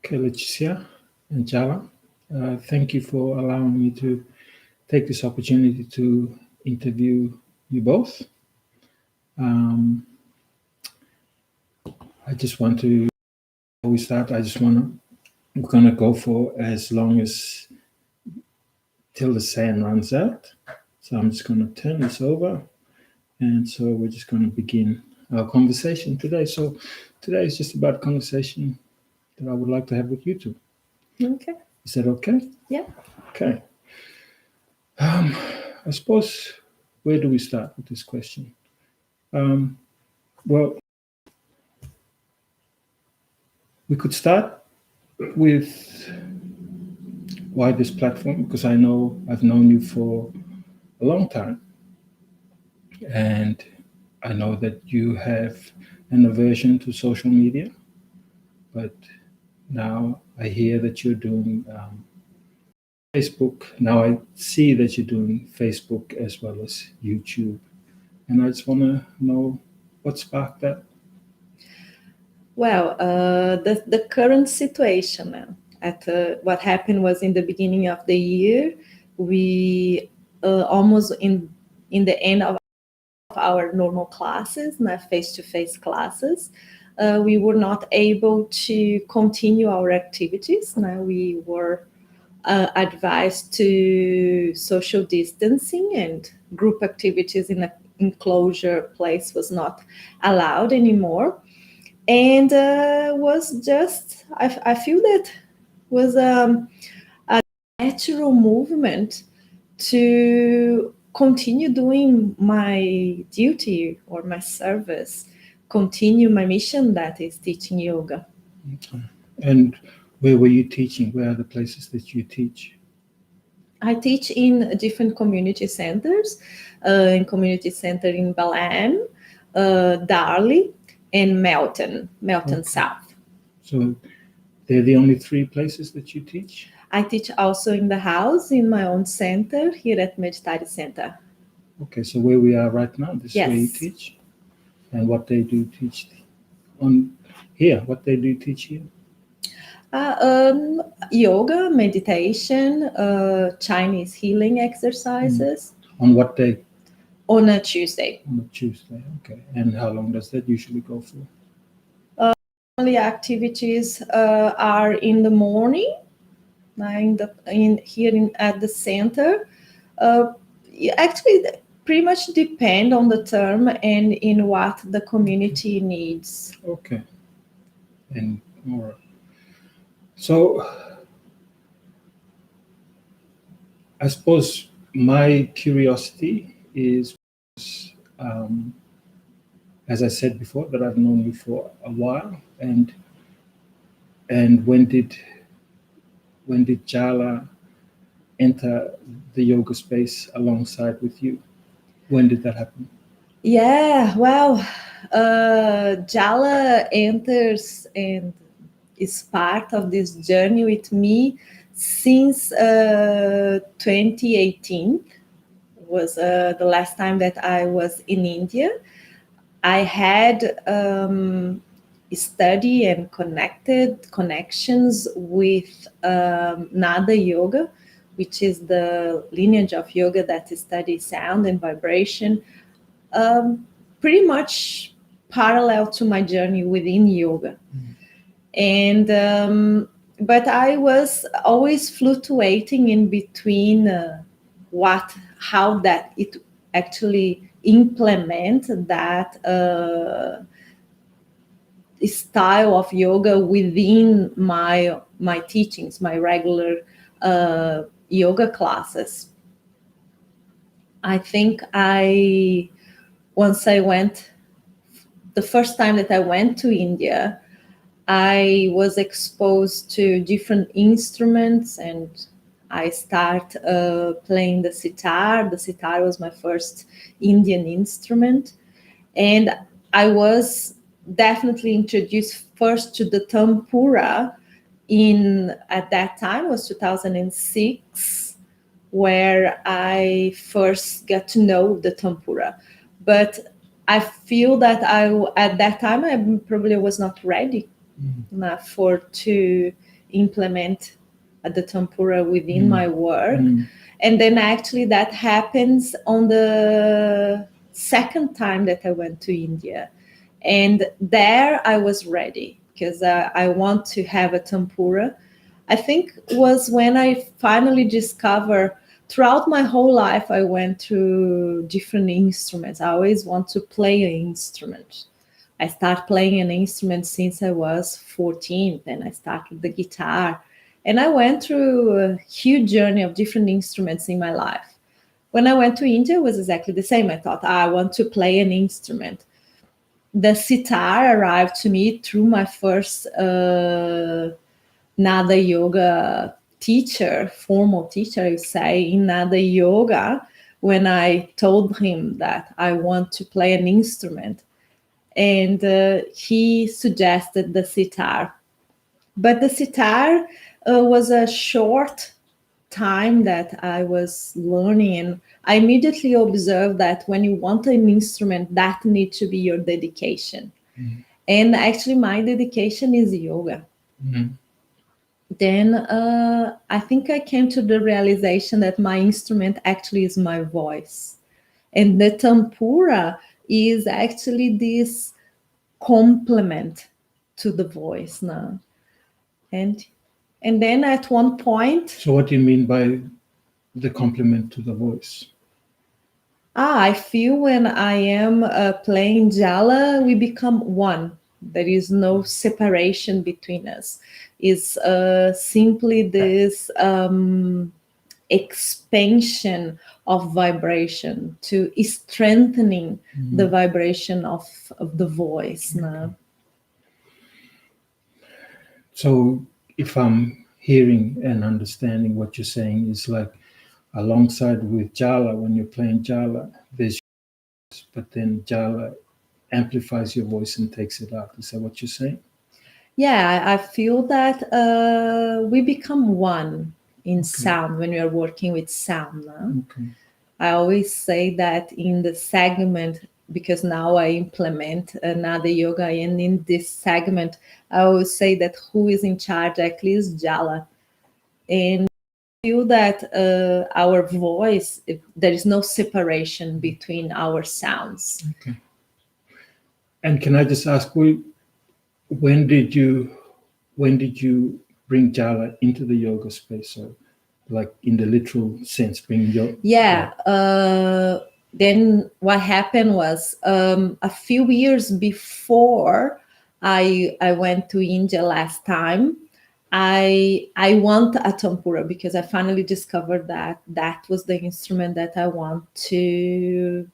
Okay, Leticia and Jala, thank you for allowing me to take this opportunity to interview you both. Um, I just want to, before we start, we're going to go for as long as till the sand runs out. So I'm just going to turn this over. And so we're just going to begin our conversation today. So today is just about conversation that I would like to have with you two. Okay. Is that okay? Yeah. Okay. I suppose, where do we start with this question? Well, we could start with why this platform, because I know I've known you for a long time, and I know that you have an aversion to social media, but now I hear that you're doing Facebook. Now I see that you're doing Facebook as well as YouTube, and I just want to know what sparked that. Well, the current situation at what happened was in the beginning of the year. We almost in the end of our normal classes, not face-to-face classes. We were not able to continue our activities. Now we were advised to social distancing, and group activities in an enclosure place was not allowed anymore. And was just I feel that was a natural movement to continue doing my duty or my service, continue my mission, that is teaching yoga. Okay. And where were you teaching? Where are the places that you teach? I teach in different community centers, in community center in Balan, Darley, and Melton Okay. South. So they're the only three places that you teach? I teach also in the house, in my own center here at Meditare Center. Okay, so where we are right now, this is where you Yes. teach? And what they do teach on here? What they do teach here? Yoga, meditation, Chinese healing exercises On what day? on a Tuesday. On a Tuesday. Okay. And how long does that usually go for? Only activities are in the morning, at the center. Actually, pretty much depend on the term and in what the community needs. Okay. And all right. So I suppose my curiosity is, as I said before, that I've known you for a while, and when did Jala enter the yoga space alongside with you? When did that happen? Yeah, well, Jala enters and is part of this journey with me since 2018. Was the last time that I was in India. I had study and connections with Nada Yoga, which is the lineage of yoga that studies sound and vibration, pretty much parallel to my journey within yoga. And but I was always fluctuating in between how that it actually implement that style of yoga within my teachings, my regular yoga classes. I think once I went, the first time that I went to India, I was exposed to different instruments, and I start playing the sitar. The sitar was my first Indian instrument, and I was definitely introduced first to the tampura at that time was 2006, where I first got to know the tampura. But I feel that at that time I probably was not ready enough to implement the tempura within my work. And then actually that happens on the second time that I went to India. And there I was ready because I want to have a tempura. I think was when I finally discovered. Throughout my whole life, I went through different instruments. I always want to play an instrument. I started playing an instrument since I was 14. Then I started the guitar. And I went through a huge journey of different instruments in my life. When I went to India, it was exactly the same. I thought, I want to play an instrument. The sitar arrived to me through my first Nada yoga teacher, formal teacher, I would say, in Nada yoga, when I told him that I want to play an instrument. And he suggested the sitar. But the sitar was a short time that I was learning. And I immediately observed that when you want an instrument, that needs to be your dedication. And actually, my dedication is yoga. Then I think I came to the realization that my instrument actually is my voice. And the tempura is actually this complement to the voice now. And then at one point... So what do you mean by the complement to the voice? I feel when I am playing Jala, we become one. There is no separation between us. It's simply this expansion of vibration to strengthening the vibration of the voice now. So if I'm hearing and understanding what you're saying, is like alongside with Jala, when you're playing Jala, there's but then Jala amplifies your voice and takes it out. Is that what you're saying? Yeah, I feel that we become one in sound when we are working with sound now. I always say that in the segment, because now I implement another yoga, and in this segment, I always say that who is in charge actually is Jala. And I feel that our voice, there is no separation between our sounds. Okay. And can I just ask, when did you bring Jala into the yoga space? So, like in the literal sense, bring yoga. Yeah. Then what happened was a few years before I went to India last time, I want a tempura because I finally discovered that was the instrument that I want to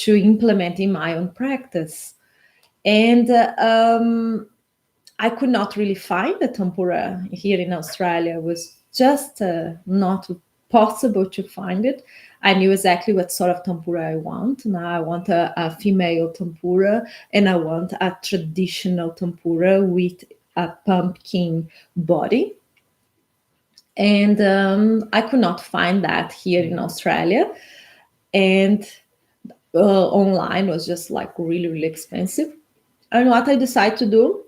implement in my own practice. And I could not really find the tempura here in Australia. It was just not possible to find it. I knew exactly what sort of tempura I want. Now I want a female tempura, and I want a traditional tempura with a pumpkin body. And I could not find that here in Australia. And online was just like really, really expensive. And what I decided to do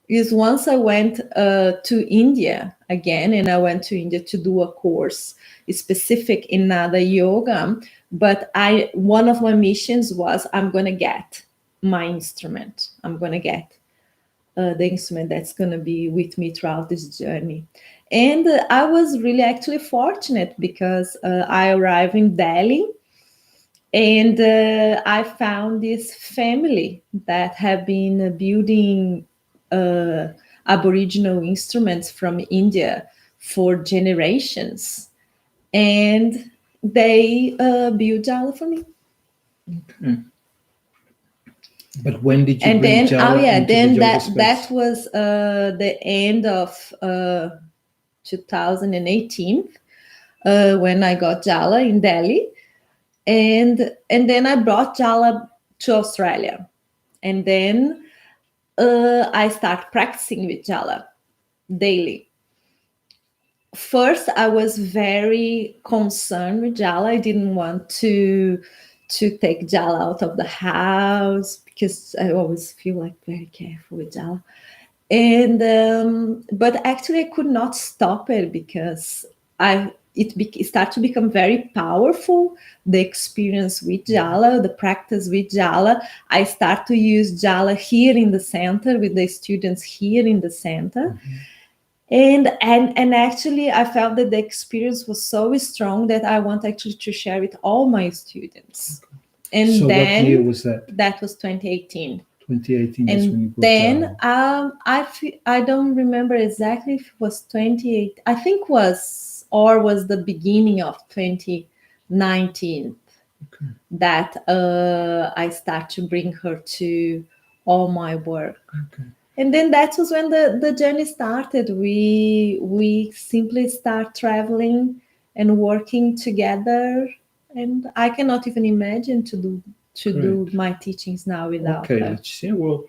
is once I went to India again, and I went to India to do a course specific in Nada yoga, but one of my missions was I'm going to get my instrument. I'm going to get the instrument that's going to be with me throughout this journey. And I was really actually fortunate because I arrived in Delhi, and I found this family that have been building Aboriginal instruments from India for generations. And they built Jala for me. Okay. But when did you And bring then, Jala into the yoga space? that was the end of 2018 when I got Jala in Delhi. And then I brought Jala to Australia. And then I started practicing with Jala daily. First, I was very concerned with Jala. I didn't want to take Jala out of the house because I always feel like very careful with Jala. And but actually I could not stop it because it started to become very powerful. The experience with Jala, the practice with Jala, I start to use Jala here in the center with the students here in the center. And actually I felt that the experience was so strong that I want actually to share with all my students. And So then what year was that? that was 2018. 2018 is when you And brought then Jala. I don't remember exactly if it was 28. I think was the beginning of 2019 that I start to bring her to all my work. And then that was when the journey started. We simply start traveling and working together, and I cannot even imagine to do my teachings now without Okay, her. Leticia. Well,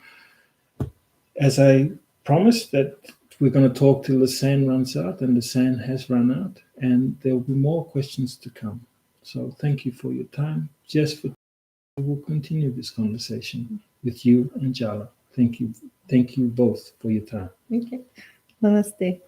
as I promised that we're going to talk till the sand runs out, and the sand has run out, and there will be more questions to come. So thank you for your time. Just for we will continue this conversation with you and Jala. Thank you. Thank you both for your time. Okay. Namaste.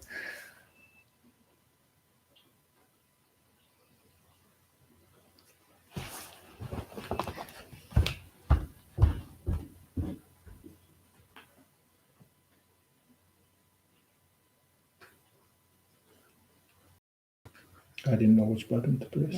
I didn't know which button to press.